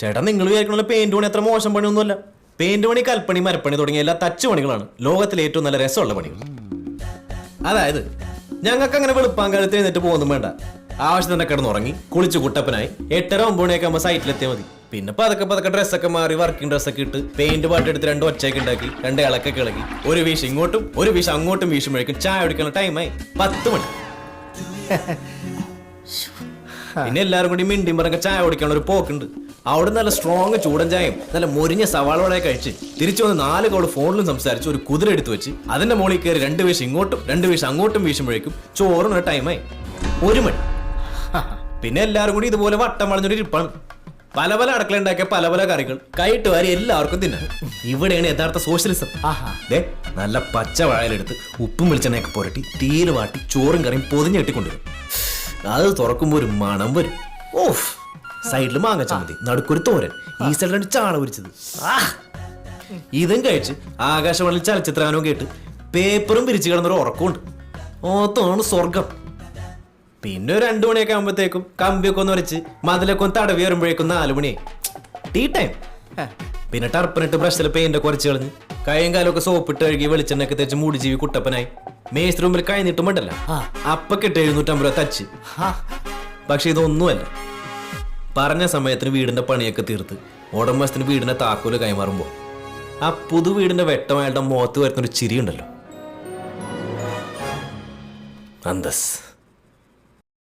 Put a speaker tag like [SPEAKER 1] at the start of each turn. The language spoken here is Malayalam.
[SPEAKER 1] ചേട്ടാ നിങ്ങൾ വിചാരിക്കണ പെയിന്റ് പണി അത്ര മോശം പണിയൊന്നുമല്ല. പെയിന്റ് പണി, കൽപ്പണി, മരപ്പണി തുടങ്ങിയ എല്ലാ തച്ചു പണികളാണ് ലോകത്തിലെ ഏറ്റവും നല്ല രസമുള്ള പണികൾ. അതായത് ഞങ്ങൾക്ക് അങ്ങനെ വെളുപ്പാങ്കാലത്ത് എഴുന്നേറ്റ് പോകുന്നു വേണ്ട. ആവശ്യത്തിന് കിടന്നുറങ്ങി കുളിച്ച് കുട്ടപ്പനായി 8:30-9 മണിയൊക്കെ ആകുമ്പോൾ സൈറ്റിലെത്തിയാൽ മതി. പിന്നെ പതുക്കെ ഡ്രസ്സൊക്കെ മാറി വർക്കിംഗ് ഡ്രസ്സൊക്കെ ഇട്ട് പെയിന്റ് പാട്ടെടുത്ത് 2 ഒച്ചയൊക്കെ ഉണ്ടാക്കി 2 ഇളക്കൊക്കെ ഇളക്കി ഒരു വീശ് ഇങ്ങോട്ടും ഒരു വീശ് അങ്ങോട്ടും വീശുമ്പോഴേക്കും ചായ കുടിക്കുന്ന ടൈമായി 10 മണി. പിന്നെ എല്ലാവരും കൂടി മിണ്ടിയും പറഞ്ഞ ചായ കുടിക്കാനുള്ള ഒരു പോക്കുണ്ട്. അവിടെ നല്ല സ്ട്രോങ് ചൂടൻ ചായയും നല്ല മൊരിഞ്ഞ സവാള വട കഴിച്ച് തിരിച്ചു വന്ന് 4 കോൾ ഫോണിലും സംസാരിച്ച് ഒരു കുതിര എടുത്തു വെച്ച് അതിന്റെ മുകളിൽ കയറി 2 വീശ് ഇങ്ങോട്ടും 2 വീശ് അങ്ങോട്ടും വീശുമ്പോഴേക്കും ചോറിനൊരു ടൈമായി 1 മണി. പിന്നെ എല്ലാവരും കൂടി ഇതുപോലെ വട്ടം വളഞ്ഞൊരു ഇരിപ്പാണ്. പല അടുക്കള ഉണ്ടാക്കിയ പല കറികൾ കൈയിട്ട് വാരി എല്ലാവർക്കും തിന്നാം. ഇവിടെയാണ് യഥാർത്ഥ സോഷ്യലിസം. നല്ല പച്ച വാഴയിലെടുത്ത് ഉപ്പും വെളിച്ചെണ്ണയൊക്കെ പുരട്ടി തീയിൽ വാട്ടി ചോറും കറിയും പൊതിഞ്ഞെട്ടിക്കൊണ്ടുവരും. അത് തുറക്കുമ്പോ ഒരു മണം വരും. ഓഫ്, സൈഡിൽ മാങ്ങ ചമ്മന്തി, നടുക്കൊരു തോരൻ, ഈ സൈഡിൽ 2 ചാള പൊരിച്ചത്. ഇതും കഴിച്ച് ആകാശവാണിയിൽ ചലച്ചിത്രഗാനവും കേട്ട് പേപ്പറും പിരിച്ചു കിടന്നൊരു ഉറക്കമുണ്ട്. ഓത്താണ് സ്വർഗം. പിന്നെ ഒരു 2 മണിയൊക്കെ ആകുമ്പോഴത്തേക്കും കമ്പിയൊക്കെ ഒന്ന് വരച്ച് മതിലൊക്കെ ഒന്ന് തടവി വരുമ്പോഴേക്കും 4 മണിയായി. Tea time. പിന്നെ ടർപ്പനിട്ട് ബ്രഷിൽ പെയിന്റ് ഒക്കെ കുറച്ച് കളഞ്ഞ് കൈയും കാലൊക്കെ സോപ്പിട്ട് കഴുകി വെളിച്ചെണ്ണയൊക്കെ തേച്ച് മൂടി ജീവി കുട്ടപ്പനായി മേസ്ത്രി മുമ്പിൽ കൈ നീട്ടുമ്പോണ്ടല്ല അപ്പൊ കിട്ട 750 രൂപ തച്ച്. പക്ഷെ ഇതൊന്നുമല്ല. പറഞ്ഞ സമയത്തിന് വീടിന്റെ പണിയൊക്കെ തീർത്ത് ഉടമസ്ഥന് വീടിന്റെ താക്കോല് കൈമാറുമ്പോ ആ പുതു വീടിന്റെ വെട്ടമായിട്ട് മുഖത്ത് വരുന്നൊരു ചിരിയുണ്ടല്ലോ, അന്തസ്.